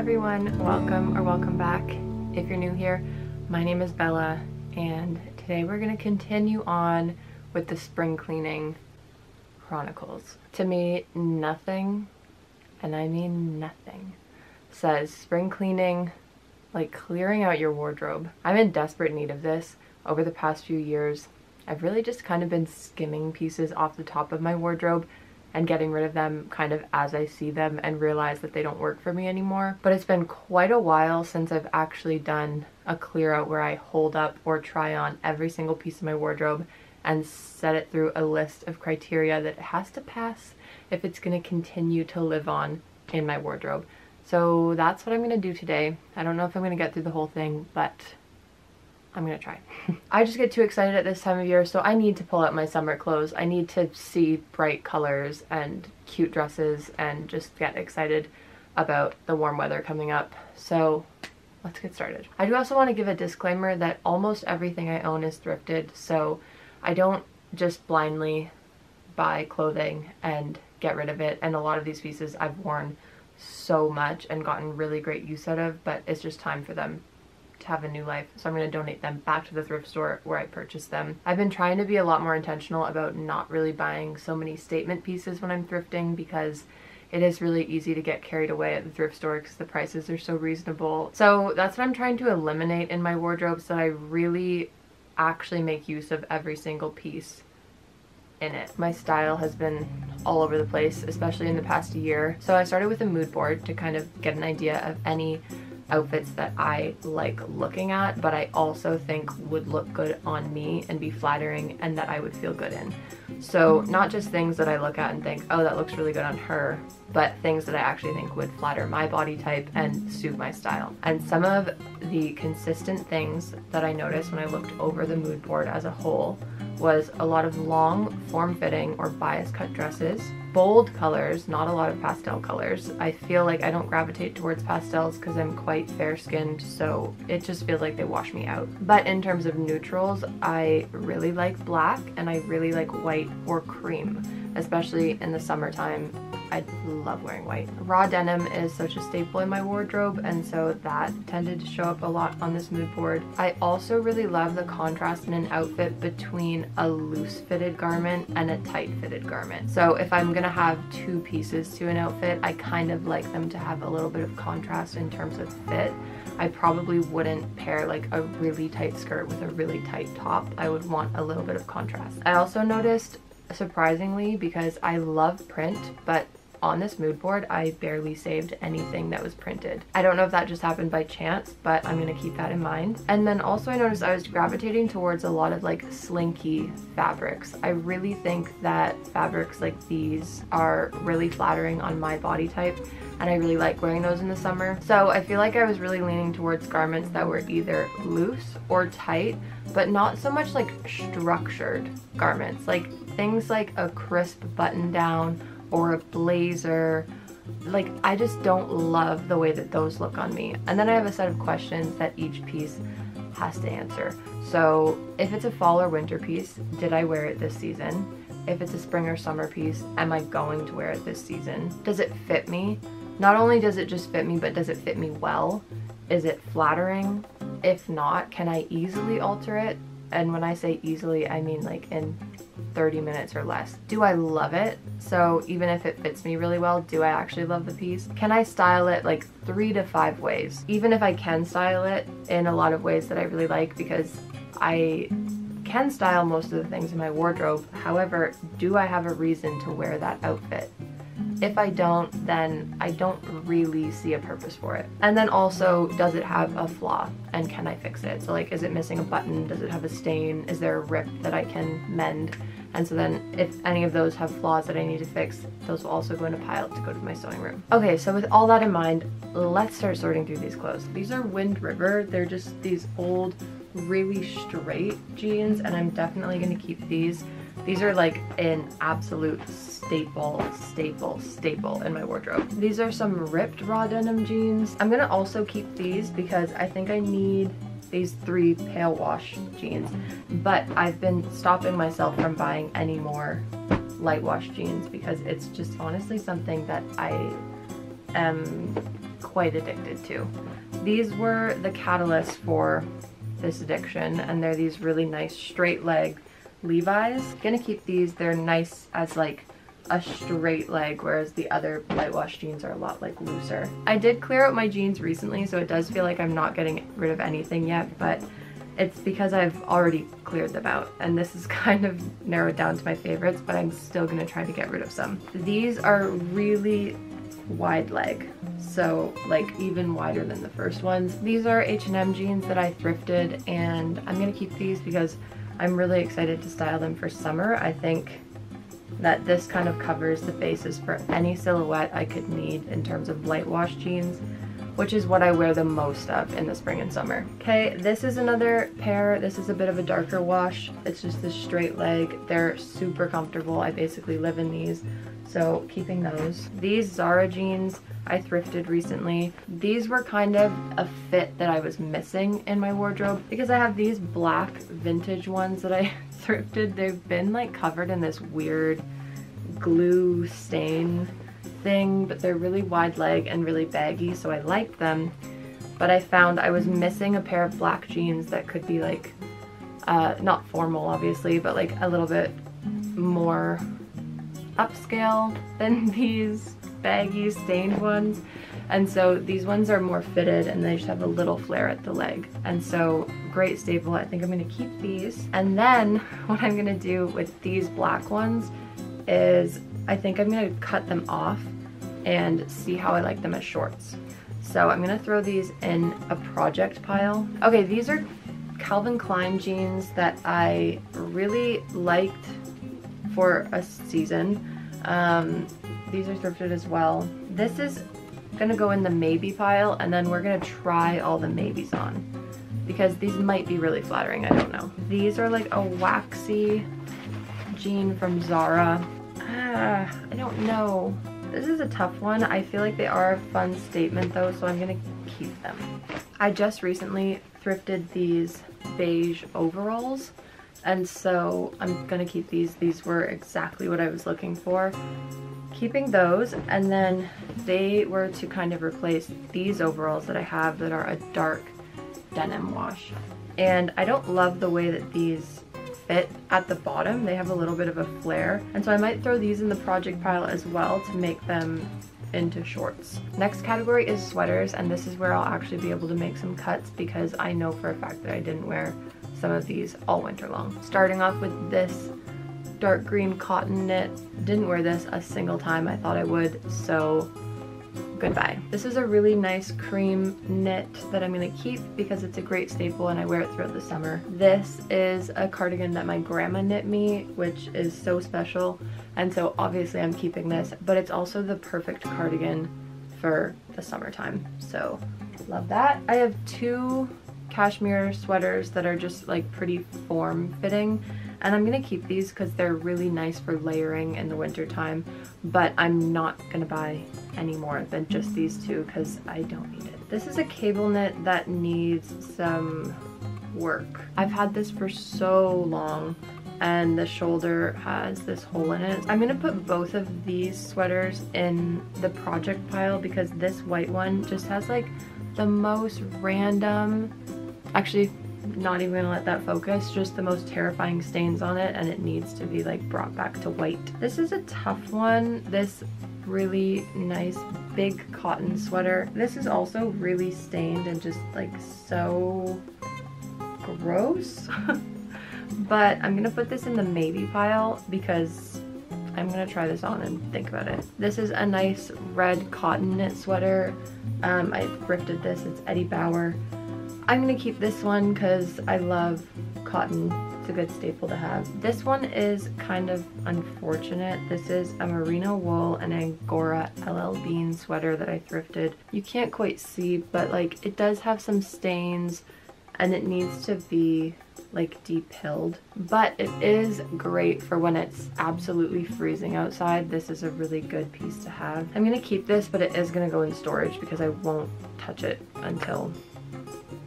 everyone, welcome back. If you're new here, my name is Bella and today we're going to continue on with the spring cleaning chronicles. To me, nothing, and I mean nothing, says spring cleaning like clearing out your wardrobe. I'm in desperate need of this. Over the past few years, I've really just kind of been skimming pieces off the top of my wardrobe and getting rid of them kind of as I see them and realize that they don't work for me anymore. But it's been quite a while since I've actually done a clear out where I hold up or try on every single piece of my wardrobe and set it through a list of criteria that it has to pass if it's going to continue to live on in my wardrobe. So that's what I'm going to do today. I don't know if I'm going to get through the whole thing, but I'm gonna try. I just get too excited at this time of year, so I need to pull out my summer clothes. I need to see bright colors and cute dresses and just get excited about the warm weather coming up. So let's get started. I do also want to give a disclaimer that almost everything I own is thrifted, so I don't just blindly buy clothing and get rid of it. And a lot of these pieces I've worn so much and gotten really great use out of, but it's just time for them to have a new life, so I'm going to donate them back to the thrift store where I purchased them. I've been trying to be a lot more intentional about not really buying so many statement pieces when I'm thrifting, because it is really easy to get carried away at the thrift store because the prices are so reasonable. So that's what I'm trying to eliminate in my wardrobe, so that I really actually make use of every single piece in it. My style has been all over the place, especially in the past year. So I started with a mood board to kind of get an idea of any outfits that I like looking at, but I also think would look good on me and be flattering and that I would feel good in. So not just things that I look at and think, oh, that looks really good on her, but things that I actually think would flatter my body type and suit my style. And some of the consistent things that I noticed when I looked over the mood board as a whole was a lot of long, form-fitting or bias-cut dresses, bold colors, not a lot of pastel colors. I feel like I don't gravitate towards pastels because I'm quite fair-skinned, so it just feels like they wash me out. But in terms of neutrals, I really like black and I really like white or cream, especially in the summertime. I love wearing white. Raw denim is such a staple in my wardrobe, and so that tended to show up a lot on this mood board. I also really love the contrast in an outfit between a loose fitted garment and a tight fitted garment. So if I'm gonna have two pieces to an outfit, I kind of like them to have a little bit of contrast in terms of fit. I probably wouldn't pair like a really tight skirt with a really tight top. I would want a little bit of contrast. I also noticed, surprisingly, because I love print, but on this mood board, I barely saved anything that was printed. I don't know if that just happened by chance, but I'm gonna keep that in mind. And then also I noticed I was gravitating towards a lot of like slinky fabrics. I really think that fabrics like these are really flattering on my body type, and I really like wearing those in the summer. So I feel like I was really leaning towards garments that were either loose or tight, but not so much like structured garments. Like things like a crisp button down or a blazer. Like, I just don't love the way that those look on me. And then I have a set of questions that each piece has to answer. So if it's a fall or winter piece, did I wear it this season? If it's a spring or summer piece, am I going to wear it this season? Does it fit me? Not only does it just fit me, but does it fit me well? Is it flattering? If not, can I easily alter it? And when I say easily, I mean like in 30 minutes or less. Do I love it? So even if it fits me really well, do I actually love the piece? Can I style it like 3 to 5 ways? Even if I can style it in a lot of ways that I really like, because I can style most of the things in my wardrobe. However, do I have a reason to wear that outfit? If I don't, then I don't really see a purpose for it. And then also, does it have a flaw and can I fix it? So like, is it missing a button? Does it have a stain? Is there a rip that I can mend? And so then if any of those have flaws that I need to fix, those will also go in a pile to go to my sewing room. Okay, so with all that in mind, let's start sorting through these clothes. These are Wind River. They're just these old, really straight jeans, and I'm definitely gonna keep these. These are like an absolute staple in my wardrobe. These are some ripped raw denim jeans. I'm gonna also keep these because I think I need these 3 pale wash jeans, but I've been stopping myself from buying any more light wash jeans because it's just honestly something that I am quite addicted to. These were the catalyst for this addiction, and they're these really nice straight leg Levi's. Gonna keep these. They're nice as like a straight leg, whereas the other light wash jeans are a lot like looser. I did clear out my jeans recently, so it does feel like I'm not getting rid of anything yet, but it's because I've already cleared them out, and this is kind of narrowed down to my favorites, but I'm still gonna try to get rid of some. These are really wide leg, so like even wider than the first ones. These are H&M jeans that I thrifted, and I'm gonna keep these because I'm really excited to style them for summer. I think that this kind of covers the basis for any silhouette I could need in terms of light wash jeans, which is what I wear the most of in the spring and summer. Okay, this is another pair. This is a bit of a darker wash. It's just this straight leg. They're super comfortable. I basically live in these, so keeping those. These Zara jeans I thrifted recently. These were kind of a fit that I was missing in my wardrobe because I have these black vintage ones that I thrifted. They've been like covered in this weird glue stain thing, but they're really wide leg and really baggy, so I liked them. But I found I was missing a pair of black jeans that could be like, not formal obviously, but like a little bit more upscale than these baggy stained ones. And so these ones are more fitted and they just have a little flare at the leg. And so great staple. I think I'm gonna keep these. And then what I'm gonna do with these black ones is I think I'm gonna cut them off and see how I like them as shorts. So I'm gonna throw these in a project pile. Okay, these are Calvin Klein jeans that I really liked for a season. These are thrifted as well. This is gonna go in the maybe pile, and then we're gonna try all the maybes on because these might be really flattering, I don't know. These are like a waxy jean from Zara. I don't know. This is a tough one. I feel like they are a fun statement though, so I'm gonna keep them. I just recently thrifted these beige overalls, and so I'm gonna keep these. These were exactly what I was looking for. Keeping those, and then they were to kind of replace these overalls that I have that are a dark denim wash. And I don't love the way that these fit at the bottom. They have a little bit of a flare, and so I might throw these in the project pile as well to make them into shorts. Next category is sweaters, and this is where I'll actually be able to make some cuts because I know for a fact that I didn't wear some of these all winter long. Starting off with this dark green cotton knit. Didn't wear this a single time. I thought I would, so goodbye. This is a really nice cream knit that I'm gonna keep because it's a great staple and I wear it throughout the summer. This is a cardigan that my grandma knit me, which is so special, and so obviously I'm keeping this, but it's also the perfect cardigan for the summertime, so love that. I have two cashmere sweaters that are just like pretty form-fitting, and I'm gonna keep these because they're really nice for layering in the winter time, but I'm not gonna buy any more than just these two because I don't need it. This is a cable knit that needs some work. I've had this for so long and the shoulder has this hole in it. I'm gonna put both of these sweaters in the project pile because this white one just has like the most random, actually not even gonna let that focus, just the most terrifying stains on it, and it needs to be like brought back to white. This is a tough one. This really nice big cotton sweater. This is also really stained and just like so gross. But I'm gonna put this in the maybe pile because I'm gonna try this on and think about it. This is a nice red cotton knit sweater. I thrifted this, it's Eddie Bauer. I'm gonna keep this one because I love cotton. It's a good staple to have. This one is kind of unfortunate. This is a merino wool and Angora LL Bean sweater that I thrifted. You can't quite see, but like it does have some stains and it needs to be like de-pilled, but it is great for when it's absolutely freezing outside. This is a really good piece to have. I'm gonna keep this, but it is gonna go in storage because I won't touch it until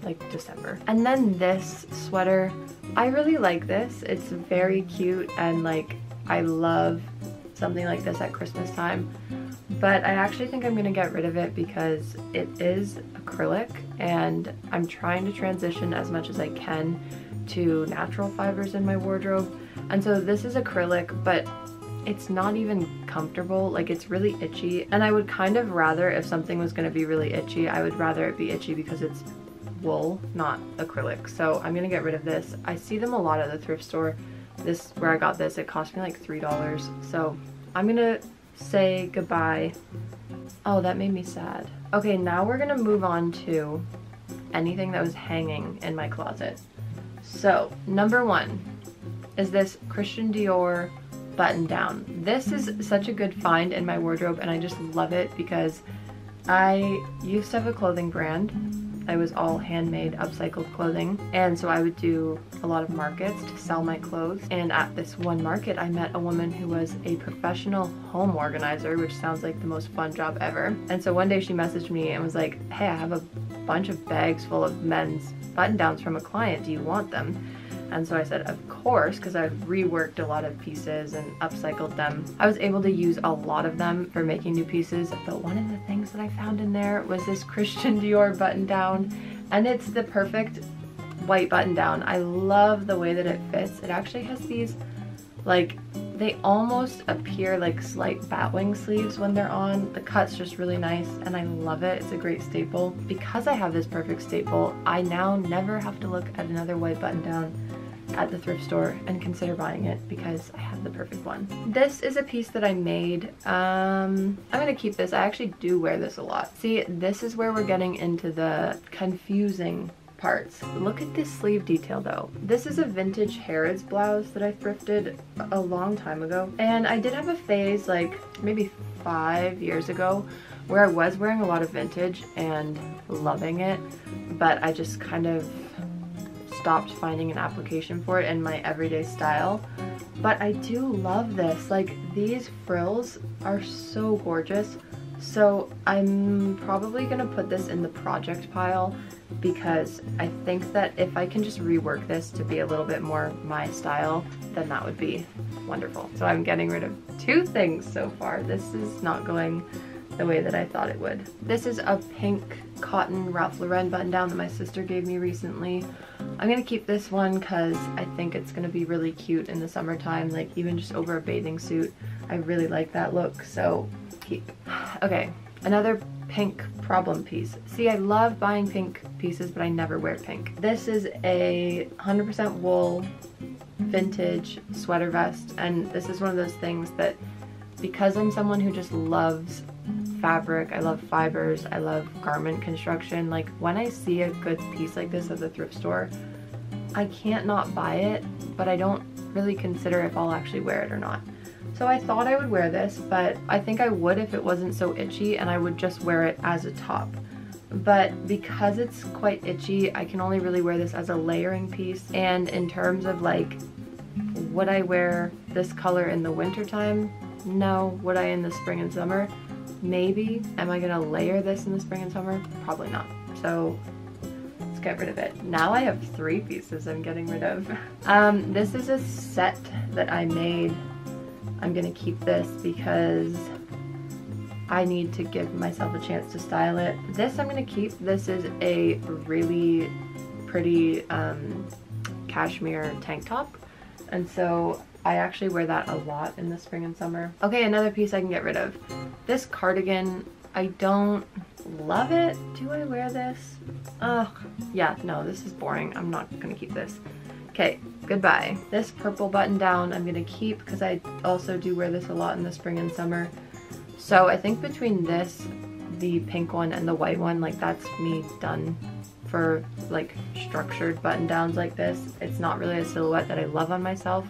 like December. And then this sweater, I really like this. It's very cute and like I love something like this at Christmas time, but I actually think I'm gonna get rid of it because it is acrylic and I'm trying to transition as much as I can to natural fibers in my wardrobe. And so this is acrylic, but it's not even comfortable. Like, it's really itchy, and I would kind of rather, if something was going to be really itchy, I would rather it be itchy because it's wool, not acrylic. So I'm gonna get rid of this. I see them a lot at the thrift store. This, where I got this, it cost me like $3. So I'm gonna say goodbye. Oh, that made me sad. Okay, now we're gonna move on to anything that was hanging in my closet. So number one is this Christian Dior button down. This is such a good find in my wardrobe, and I just love it because I used to have a clothing brand. I was all handmade, upcycled clothing, and so I would do a lot of markets to sell my clothes. And at this one market, I met a woman who was a professional home organizer, which sounds like the most fun job ever. And so one day she messaged me and was like, hey, I have a bunch of bags full of men's button-downs from a client. Do you want them? And so I said, of course, because I've reworked a lot of pieces and upcycled them. I was able to use a lot of them for making new pieces, but one of the things that I found in there was this Christian Dior button down, and it's the perfect white button down. I love the way that it fits. It actually has these, like, they almost appear like slight batwing sleeves when they're on. The cut's just really nice, and I love it. It's a great staple. Because I have this perfect staple, I now never have to look at another white button down at the thrift store and consider buying it because I have the perfect one. This is a piece that I made. I'm gonna keep this. I actually do wear this a lot. See, this is where we're getting into the confusing parts. Look at this sleeve detail though. This is a vintage Harrods blouse that I thrifted a long time ago, and I did have a phase like maybe 5 years ago where I was wearing a lot of vintage and loving it, but I just kind of stopped finding an application for it in my everyday style. But I do love this. Like, these frills are so gorgeous. So I'm probably gonna put this in the project pile because I think that if I can just rework this to be a little bit more my style, then that would be wonderful. So I'm getting rid of 2 things so far. This is not going the way that I thought it would. This is a pink cotton Ralph Lauren button down that my sister gave me recently. I'm gonna keep this one because I think it's gonna be really cute in the summertime, like even just over a bathing suit. I really like that look, so keep. Okay, another pink problem piece. See, I love buying pink pieces, but I never wear pink. This is a 100% wool vintage sweater vest, and this is one of those things that, because I'm someone who just loves fabric, I love fibers, I love garment construction, like when I see a good piece like this at the thrift store, I can't not buy it, but I don't really consider if I'll actually wear it or not. So I thought I would wear this, but I think I would if it wasn't so itchy, and I would just wear it as a top. But because it's quite itchy, I can only really wear this as a layering piece. And in terms of like, would I wear this color in the winter time? No. Would I in the spring and summer? Maybe. Am I gonna layer this in the spring and summer? Probably not. So let's get rid of it. Now I have 3 pieces I'm getting rid of. This is a set that I made. I'm gonna keep this because I need to give myself a chance to style it. This I'm gonna keep. This is a really pretty cashmere tank top, and so I actually wear that a lot in the spring and summer. Okay, another piece I can get rid of. This cardigan, I don't love it. Do I wear this? Ugh, yeah, no, this is boring. I'm not gonna keep this. Okay, goodbye. This purple button down I'm gonna keep because I also do wear this a lot in the spring and summer. So I think between this, the pink one, and the white one, like that's me done for like structured button downs like this. It's not really a silhouette that I love on myself,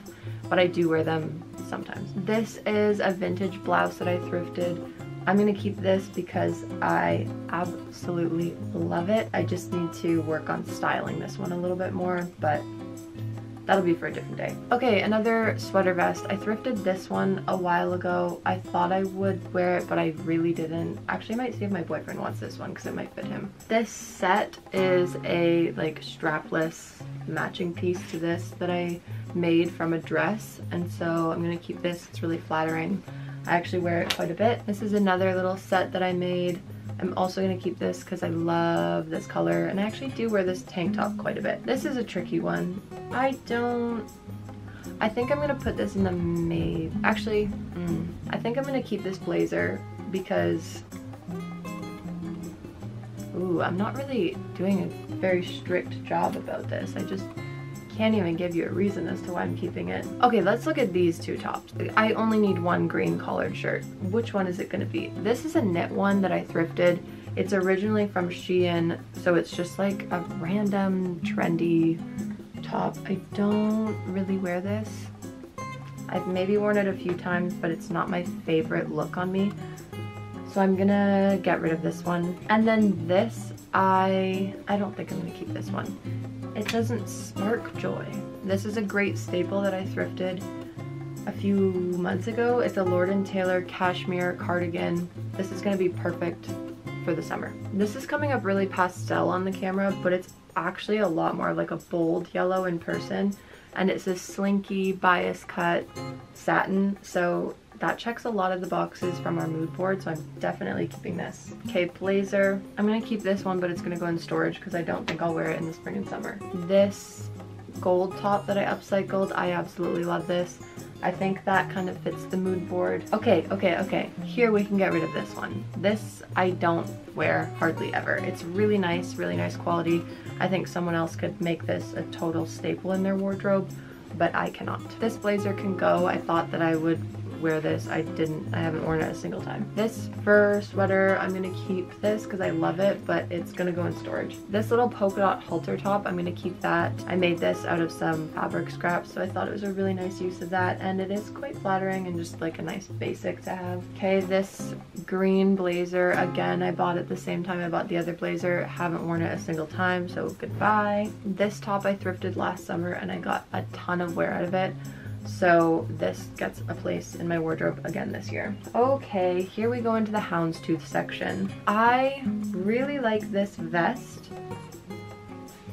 but I do wear them sometimes. This is a vintage blouse that I thrifted. I'm gonna keep this because I absolutely love it. I just need to work on styling this one a little bit more, but that'll be for a different day. Okay, another sweater vest. I thrifted this one a while ago. I thought I would wear it, but I really didn't. Actually, I might see if my boyfriend wants this one because it might fit him. This set is a like strapless matching piece to this that I made from a dress, and so I'm gonna keep this. It's really flattering. I actually wear it quite a bit. This is another little set that I made. I'm also gonna keep this because I love this color, and I actually do wear this tank top quite a bit. This is a tricky one. I think I'm gonna put this in the actually, I think I'm gonna keep this blazer because, ooh, I'm not really doing a very strict job about this. I just can't even give you a reason as to why I'm keeping it. Okay, let's look at these two tops. I only need one green collared shirt. Which one is it gonna be? This is a knit one that I thrifted. It's originally from Shein, so it's just like a random trendy top. I don't really wear this. I've maybe worn it a few times, but it's not my favorite look on me. So I'm gonna get rid of this one. And then this, I don't think I'm gonna keep this one. It doesn't spark joy. This is a great staple that I thrifted a few months ago. It's a Lord & Taylor cashmere cardigan. This is gonna be perfect for the summer. This is coming up really pastel on the camera, but it's actually a lot more like a bold yellow in person. And it's this slinky bias cut satin, so that checks a lot of the boxes from our mood board, so I'm definitely keeping this. Okay, blazer. I'm gonna keep this one, but it's gonna go in storage because I don't think I'll wear it in the spring and summer. This gold top that I upcycled, I absolutely love this. I think that kind of fits the mood board. Okay. Here we can get rid of this one. This I don't wear hardly ever. It's really nice quality. I think someone else could make this a total staple in their wardrobe, but I cannot. This blazer can go. I thought that I would wear this. I haven't worn it a single time. This fur sweater, I'm gonna keep this because I love it, but it's gonna go in storage. This little polka dot halter top, I'm gonna keep that. I made this out of some fabric scraps, so I thought it was a really nice use of that, and it is quite flattering and just like a nice basic to have. Okay, this green blazer, again, I bought it the same time I bought the other blazer. Haven't worn it a single time, so goodbye. This top I thrifted last summer and I got a ton of wear out of it. So this gets a place in my wardrobe again this year. Okay, here we go into the houndstooth section. I really like this vest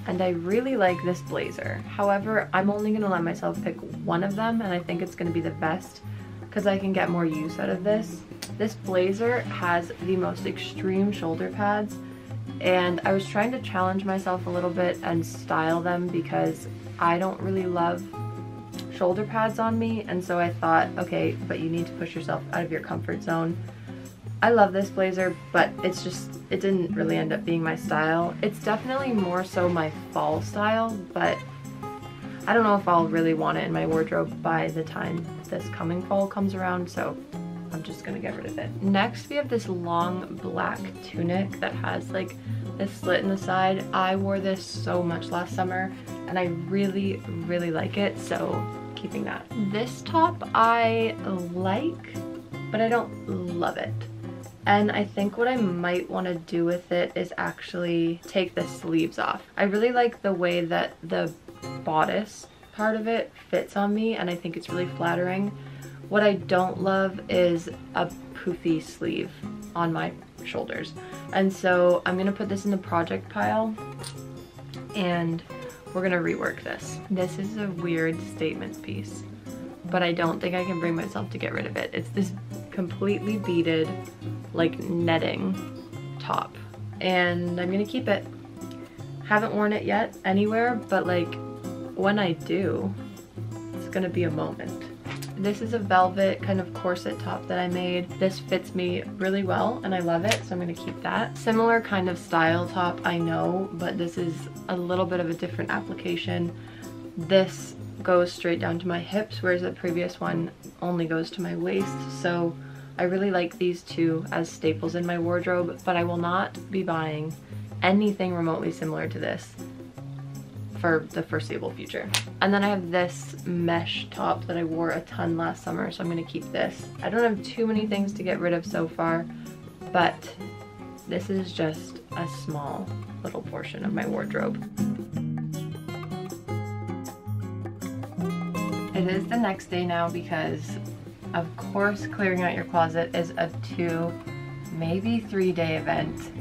and I really like this blazer. However, I'm only gonna let myself pick one of them, and I think it's gonna be the vest because I can get more use out of this. This blazer has the most extreme shoulder pads, and I was trying to challenge myself a little bit and style them because I don't really love shoulder pads on me, and so I thought, okay, but you need to push yourself out of your comfort zone. I love this blazer, but it didn't really end up being my style. It's definitely more so my fall style, but I don't know if I'll really want it in my wardrobe by the time this coming fall comes around, so I'm just gonna get rid of it. Next, we have this long black tunic that has like this slit in the side. I wore this so much last summer and I really like it, so keeping that. This top I like, but I don't love it. And I think what I might want to do with it is actually take the sleeves off. I really like the way that the bodice part of it fits on me, and I think it's really flattering. What I don't love is a poofy sleeve on my shoulders. And so I'm gonna put this in the project pile and we're gonna rework this. This is a weird statement piece, but I don't think I can bring myself to get rid of it. It's this completely beaded, like netting top, and I'm gonna keep it. Haven't worn it yet anywhere, but like when I do, it's gonna be a moment. This is a velvet kind of corset top that I made. This fits me really well and I love it, so I'm gonna keep that. Similar kind of style top, I know, but this is a little bit of a different application. This goes straight down to my hips, whereas the previous one only goes to my waist. So I really like these two as staples in my wardrobe, but I will not be buying anything remotely similar to this for the foreseeable future. And then I have this mesh top that I wore a ton last summer, so I'm gonna keep this. I don't have too many things to get rid of so far, but this is just a small little portion of my wardrobe. It is the next day now because, of course, clearing out your closet is a 2, maybe 3-day event.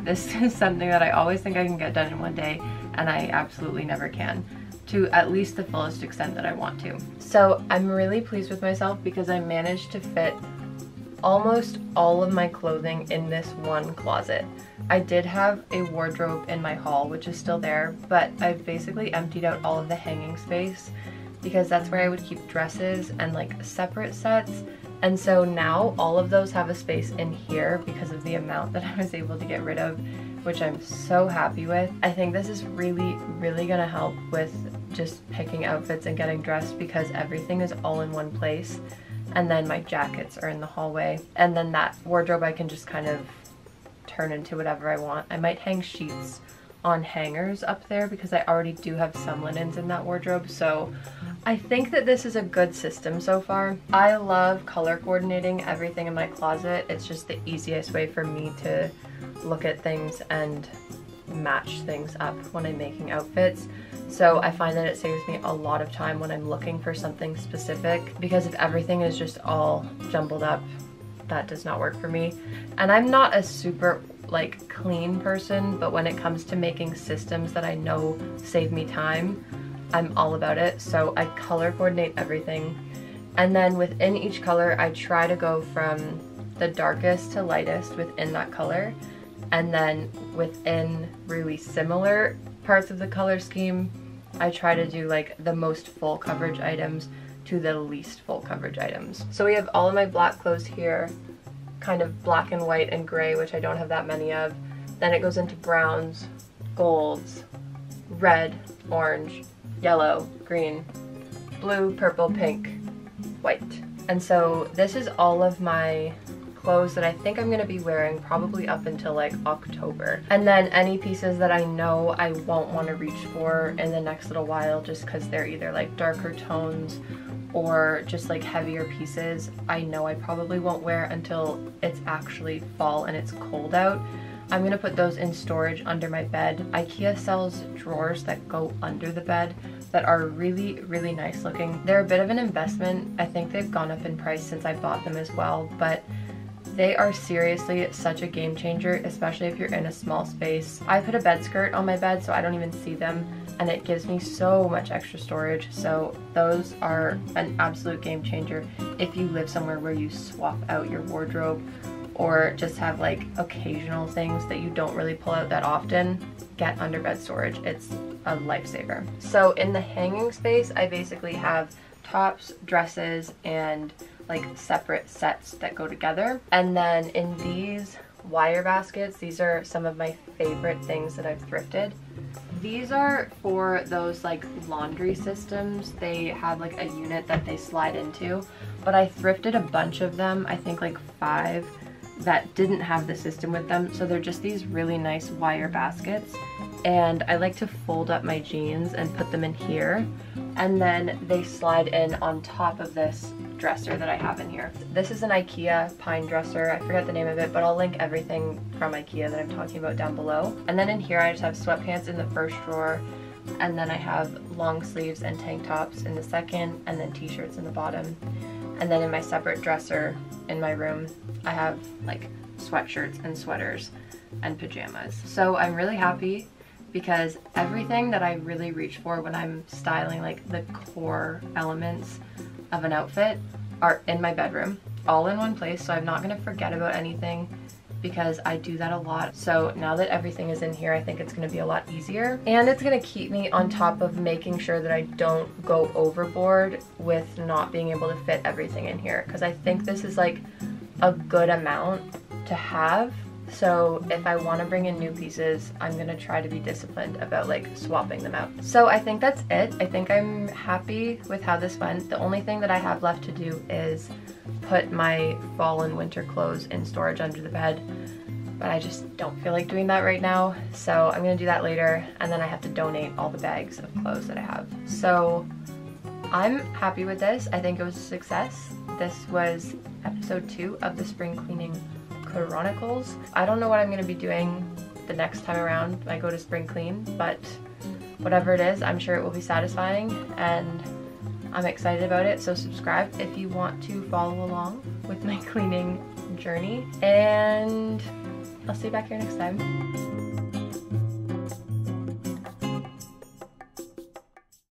This is something that I always think I can get done in one day, and I absolutely never can, to at least the fullest extent that I want to. So I'm really pleased with myself because I managed to fit almost all of my clothing in this one closet. I did have a wardrobe in my hall, which is still there, but I've basically emptied out all of the hanging space because that's where I would keep dresses and like separate sets. And so now all of those have a space in here because of the amount that I was able to get rid of, which I'm so happy with. I think this is really, really gonna help with just picking outfits and getting dressed because everything is all in one place. And then my jackets are in the hallway. And then that wardrobe I can just kind of turn into whatever I want. I might hang sheets on hangers up there because I already do have some linens in that wardrobe. So I think that this is a good system so far. I love color coordinating everything in my closet. It's just the easiest way for me to look at things and match things up when I'm making outfits. So I find that it saves me a lot of time when I'm looking for something specific, because if everything is just all jumbled up, that does not work for me. And I'm not a super like clean person, but when it comes to making systems that I know save me time, I'm all about it. So I color coordinate everything. And then within each color, I try to go from the darkest to lightest within that color. And then within really similar parts of the color scheme, I try to do like the most full coverage items to the least full coverage items. So we have all of my black clothes here, kind of black and white and gray, which I don't have that many of. Then it goes into browns, golds, red, orange, yellow, green, blue, purple, pink, white. And so this is all of my clothes that I think I'm gonna be wearing probably up until like October. And then any pieces that I know I won't want to reach for in the next little while just because they're either like darker tones or just like heavier pieces, I know I probably won't wear until it's actually fall and it's cold out. I'm gonna put those in storage under my bed. IKEA sells drawers that go under the bed that are really, really nice looking. They're a bit of an investment. I think they've gone up in price since I bought them as well, but they are seriously such a game changer, especially if you're in a small space. I put a bed skirt on my bed so I don't even see them, and it gives me so much extra storage. So those are an absolute game changer if you live somewhere where you swap out your wardrobe or just have like occasional things that you don't really pull out that often. Get under bed storage. It's a lifesaver. So in the hanging space, I basically have tops, dresses, and like separate sets that go together. And then in these wire baskets, these are some of my favorite things that I've thrifted. These are for those like laundry systems. They have like a unit that they slide into, but I thrifted a bunch of them, I think like 5 that didn't have the system with them. So they're just these really nice wire baskets, and I like to fold up my jeans and put them in here, and then they slide in on top of this dresser that I have in here. This is an IKEA pine dresser. I forget the name of it, but I'll link everything from IKEA that I'm talking about down below. And then in here I just have sweatpants in the first drawer, and then I have long sleeves and tank tops in the second, and then t-shirts in the bottom. And then in my separate dresser in my room, I have like sweatshirts and sweaters and pajamas. So I'm really happy because everything that I really reach for when I'm styling like the core elements of an outfit are in my bedroom, all in one place, so I'm not gonna forget about anything because I do that a lot. So now that everything is in here, I think it's gonna be a lot easier, and it's gonna keep me on top of making sure that I don't go overboard with not being able to fit everything in here, because I think this is like a good amount to have. So if I want to bring in new pieces, I'm gonna try to be disciplined about like swapping them out. So I think that's it. I think I'm happy with how this went. The only thing that I have left to do is put my fall and winter clothes in storage under the bed, but I just don't feel like doing that right now. So I'm gonna do that later, and then I have to donate all the bags of clothes that I have. So I'm happy with this. I think it was a success. This was episode 2 of the spring cleaning chronicles. I don't know what I'm going to be doing the next time around I go to spring clean, but whatever it is, I'm sure it will be satisfying, and I'm excited about it. So subscribe if you want to follow along with my cleaning journey, and I'll see you back here next time.